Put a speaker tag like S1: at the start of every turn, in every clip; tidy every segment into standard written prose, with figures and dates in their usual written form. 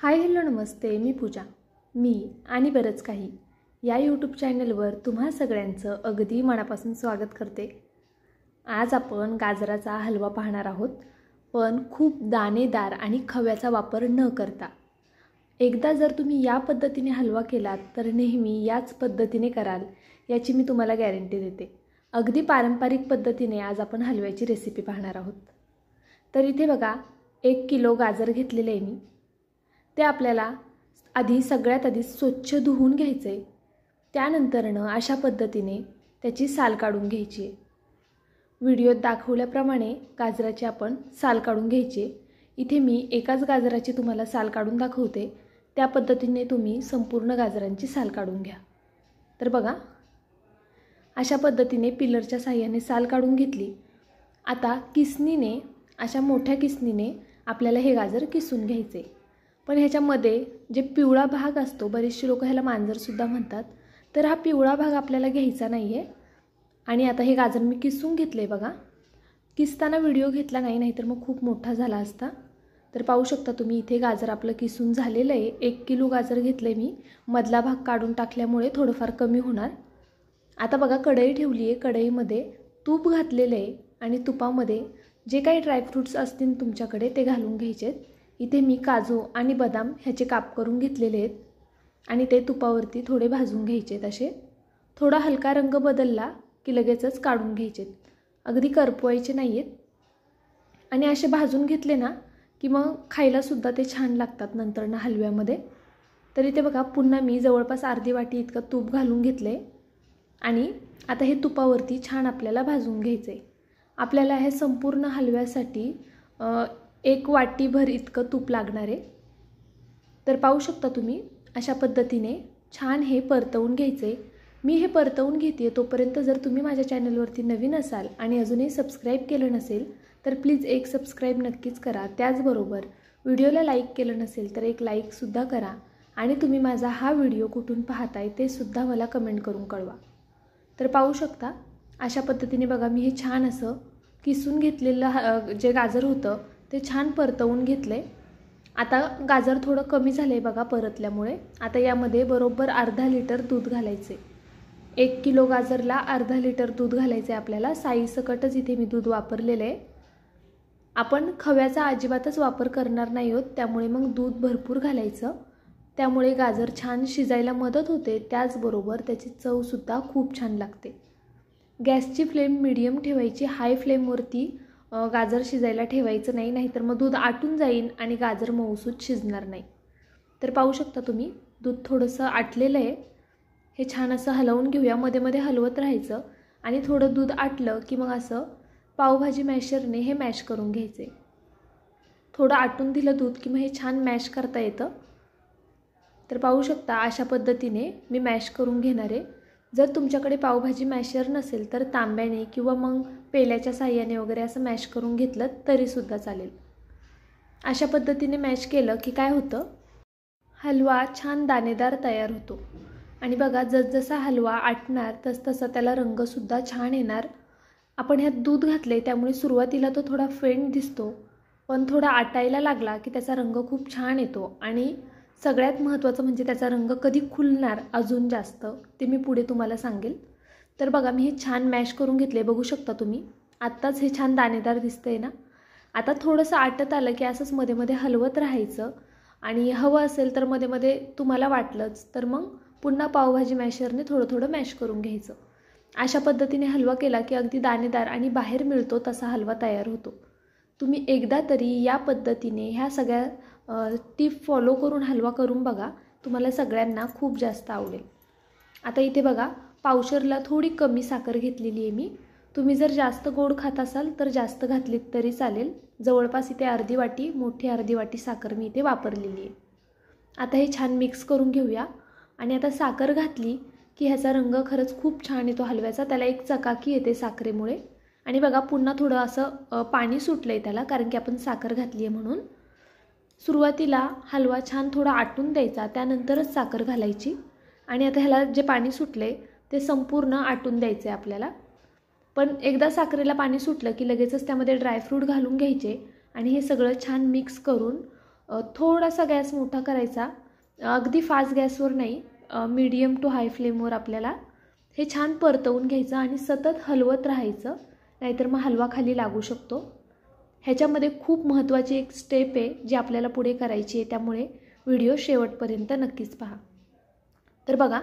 S1: Hi hello नमस्ते, मी पूजा. मी आणि बरंच काही या यूट्यूब चॅनलवर तुम्हा सगळ्यांचं अगदी मनापासून स्वागत करते. आज आपण गाजराचा हलवा पाहणार आहोत, पण खूप दाणेदार आणि खव्याचा वापर न करता. एकदा जर तुम्ही या पद्धतीने हलवा केलात तर नेहमी याच पद्धतीने कराल याची मी तुम्हाला गॅरंटी देते. अगदी पारंपरिक पद्धतीने आज आपण हलव्याची रेसिपी पाहणार आहोत. तर इथे बघा 1 किलो गाजर घेतलेले आहे मी. ते आपल्याला सगळ्यात आधी स्वच्छ धुवून घ्यायचे. त्यानंतरनं अशा पद्धतीने त्याची साल काढून घ्यायची. व्हिडिओत दाखवल्याप्रमाणे गाजराची आपण साल काढून घ्यायची. इथे मी एकाच गाजराची तुम्हाला साल काढून दाखवते, त्या पद्धतीने तुम्ही संपूर्ण गाजरांची साल काढून घ्या. तर बघा अशा पद्धतीने पिलरच्या साहाय्याने साल काढून घेतली. आता किसनीने, अशा मोठ्या किसनीने आपल्याला हे गाजर किसून घ्यायचे. पण ह्याच्यामध्ये जे पिवळा भाग असतो, बरेचसे लोक ह्याला मांजरसुद्धा म्हणतात, तर हा पिवळा भाग आपल्याला घ्यायचा नाही आहे. आणि आता हे गाजर मी किसून घेतले. बघा किसताना व्हिडिओ घेतला नाही, नाहीतर मग खूप मोठा झाला असता. तर पाहू शकता तुम्ही इथे गाजर आपलं किसून झालेलं आहे. 1 किलो गाजर घेतले मी. मधला भाग काढून टाकल्यामुळे थोडंफार कमी होणार. आता बघा कढई ठेवली आहे. कढईमध्ये तूप घातलेलं आहे आणि तुपामध्ये जे काही ड्रायफ्रूट्स असतील तुमच्याकडे ते घालून घ्यायचे आहेत. इथे मी काजू आणि बदाम ह्याचे काप करून घेतलेले आहेत आणि ते तुपावरती थोडे भाजून घ्यायचे आहेत. असे थोडा हलका रंग बदलला की लगेचच काढून घ्यायचे आहेत. अगदी करपवायचे नाही आहेत. आणि असे भाजून घेतले ना की मग खायलासुद्धा ते छान लागतात नंतरनं हलव्यामध्ये. तर इथे बघा पुन्हा मी जवळपास अर्धी वाटी इतकं तूप घालून घेतले आणि आता हे तुपावरती छान आपल्याला भाजून घ्यायचं आहे. आपल्याला हे संपूर्ण हलव्यासाठी 1 वाटीभर इतकं तूप लागणार आहे. तर पाहू शकता तुम्ही अशा पद्धतीने छान हे परतवून घ्यायचे. मी हे परतवून घेते. तोपर्यंत जर तुम्ही माझ्या चॅनलवरती नवीन असाल आणि अजूनही सबस्क्राईब केलं नसेल तर प्लीज एक सबस्क्राईब नक्कीच करा. त्याचबरोबर व्हिडिओला लाईक केलं नसेल तर एक लाईकसुद्धा करा. आणि तुम्ही माझा हा व्हिडिओ कुठून पाहताय ते सुद्धा मला कमेंट करून कळवा. तर पाहू शकता अशा पद्धतीने बघा मी हे छान असं किसून घेतलेलं जे गाजर होतं ते छान परतवून घेतले. आता गाजर थोडं कमी झालं आहे बघा परतल्यामुळे. आता यामध्ये बरोबर अर्धा लिटर दूध घालायचे. 1 किलो गाजरला अर्धा लिटर दूध घालायचे आपल्याला. साईसकटच इथे मी दूध वापरलेलं आहे. आपण खव्याचा अजिबातच वापर करणार नाही आहोत, त्यामुळे मग दूध भरपूर घालायचं. त्यामुळे गाजर छान शिजायला मदत होते. त्याचबरोबर त्याची चवसुद्धा खूप छान लागते. गॅसची फ्लेम मीडियम ठेवायची. हाय फ्लेमवरती गाजर शिजायला ठेवायचं नाही, नाहीतर मग दूध आटून जाईल आणि गाजर मऊसूत शिजणार नाही. तर पाहू शकता तुम्ही दूध थोडंसं आटलेलं आहे. हे छान असं हलवून घेऊया. मध्ये मध्ये हलवत राहायचं आणि थोडं दूध आटलं की मग असं पावभाजी मॅशरने हे मॅश करून घ्यायचे. थोडं आटून दिलं दूध की मग हे छान मॅश करता येतं. तर पाहू शकता अशा पद्धतीने मी मॅश करून घेणार आहे. जर तुमच्याकडे पावभाजी मॅशर नसेल तर तांब्याने किंवा मग पेल्याच्या साहाय्याने वगैरे असं मॅश करून घेतलं तरीसुद्धा चालेल. अशा पद्धतीने मॅश केलं की काय होतं, हलवा छान दाणेदार तयार होतो. आणि बघा जसजसा हलवा आटणार तसतसा त्याला रंगसुद्धा छान येणार. आपण ह्यात दूध घातले त्यामुळे सुरुवातीला तो थोडा फेंट दिसतो, पण थोडा आटायला लागला की त्याचा रंग खूप छान येतो. आणि सगळ्यात महत्त्वाचं म्हणजे त्याचा रंग कधी खुलणार अजून जास्त ते मी पुढे तुम्हाला सांगेल. तर बघा मी हे छान मॅश करून घेतले. बघू शकता तुम्ही आत्ताच हे छान दाणेदार दिसतंय ना. आता थोडंसं आटत आलं की असंच मध्ये मध्ये हलवत राहायचं. आणि हवं असेल तर मध्ये मध्ये तुम्हाला वाटलंच तर मग पुन्हा पावभाजी मॅशरने थोडं थोडं मॅश करून घ्यायचं. अशा पद्धतीने हलवा केला की अगदी दाणेदार आणि बाहेर मिळतो तसा हलवा तयार होतो. तुम्ही एकदा तरी या पद्धतीने ह्या सगळ्या टिप फॉलो करून हलवा करून बघा. तुम्हाला सगळ्यांना खूप जास्त आवडेल. आता इथे बघा पावशरला थोडी कमी साखर घेतलेली आहे मी. तुम्ही जर जास्त गोड खात असाल तर जास्त घातलीत तरी चालेल. जवळपास इथे अर्धी वाटी, मोठी अर्धी वाटी साखर मी इथे वापरलेली आहे. आता हे छान मिक्स करून घेऊया. आणि आता साखर घातली की ह्याचा रंग खरंच खूप छान येतो हलव्याचा. त्याला एक चकाकी येते साखरेमुळे. आणि बघा पुन्हा थोडं असं पाणी सुटलं आहे त्याला, कारण की आपण साखर घातली आहे म्हणून. सुरुवातीला हलवा छान थोडा आटून द्यायचा, त्यानंतरच साखर घालायची. आणि आता ह्याला जे पाणी सुटले ते संपूर्ण आटून द्यायचे आपल्याला. पण एकदा साखरेला पाणी सुटलं की लगेचच त्यामध्ये ड्रायफ्रूट घालून घ्यायचे आणि हे सगळं छान मिक्स करून थोडासा गॅस मोठा करायचा, अगदी फास्ट गॅसवर नाही, मीडियम टू हाय फ्लेमवर आपल्याला हे छान परतवून घ्यायचं आणि सतत हलवत राहायचं, नाहीतर मग हलवा खाली लागू शकतो। ह्याच्यामध्ये खूप महत्त्वाची एक स्टेप आहे जी आपल्याला पुढे करायची आहे, त्यामुळे व्हिडिओ शेवटपर्यंत नक्कीच पहा। तर बघा,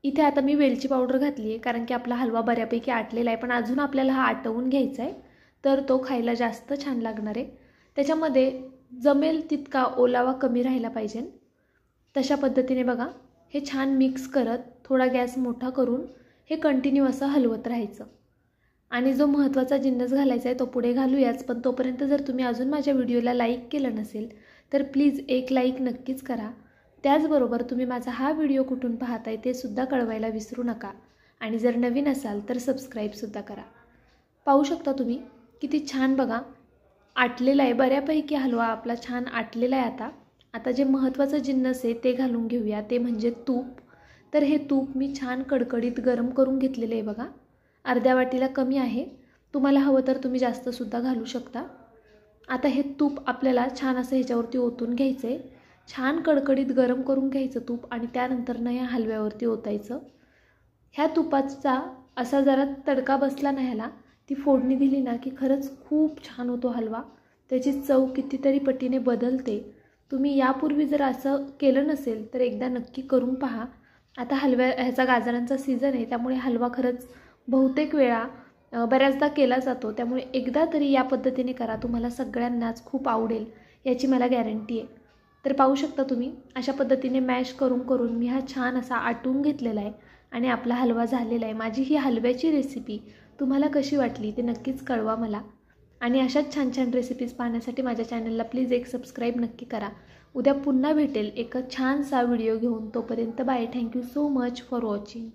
S1: इथे आता मी वेलची पावडर घातली आहे, कारण की आपला हलवा बऱ्यापैकी आटलेला आहे, पण अजून आपल्याला हा आटवून घ्यायचा आहे, तर तो खायला जास्त छान लागणार आहे। त्याच्यामध्ये जमेल तितका ओलावा कमी राहिला पाहिजे, तशा पद्धतीने बघा हे छान मिक्स करत थोडा गॅस मोठा करून हे कंटिन्यू असं हलवत राहायचं। आणि जो महत्त्वाचा जिन्नस घालायचा आहे तो पुढे घालूयाच, पण तोपर्यंत जर तुम्ही अजून माझ्या व्हिडिओला लाईक केलं नसेल तर प्लीज एक लाईक नक्कीच करा। त्याचबरोबर तुम्ही माझा हा व्हिडिओ कुठून पाहताय ते सुद्धा कळवायला विसरू नका, आणि जर नवीन असाल तर सबस्क्राईबसुद्धा करा। पाहू शकता तुम्ही किती छान बघा आटलेला आहे, बऱ्यापैकी हलवा आपला छान आटलेला आहे। आता जे महत्त्वाचं जिन्नस आहे ते घालून घेऊया, ते म्हणजे तूप। तर हे तूप मी छान कडकडीत गरम करून घेतलेले आहे बघा, अर्ध्या वाटीला कमी आहे, तुम्हाला हवं तर तुम्ही जास्तसुद्धा घालू शकता। आता हे तूप आपल्याला छान असं ह्याच्यावरती ओतून घ्यायचं आहे, छान कडकडीत गरम करून घ्यायचं तूप, आणि त्यानंतर ना या हलव्यावरती ओतायचं। ह्या तुपाचा असा जरा तडका बसला ना ह्याला, ती फोडणी दिली ना की खरंच खूप छान होतो हलवा, त्याची चव कितीतरी पटीने बदलते। तुम्ही यापूर्वी जर असं केलं नसेल तर एकदा नक्की करून पहा। आता ह्याचा गाजरांचा सीझन आहे, त्यामुळे हलवा खरंच बहुतेक वेळा बऱ्याचदा केला जातो, त्यामुळे एकदा तरी या पद्धतीने करा, तुम्हाला सगळ्यांनाच खूप आवडेल याची मला गॅरंटी आहे। तर पाहू शकता तुम्ही अशा पद्धतीने मॅश करून मी हा छान असा आटून घेतलेला आहे आणि आपला हलवा झालेला आहे। माझी ही हलव्याची रेसिपी तुम्हाला कशी वाटली ते नक्कीच कळवा मला, आणि अशाच छान छान रेसिपीज पाहण्यासाठी माझ्या चॅनलला प्लीज एक सबस्क्राईब नक्की करा। उद्या पुन्हा भेटेल एक छानसा व्हिडिओ घेऊन, तोपर्यंत bye, thank you so much for watching.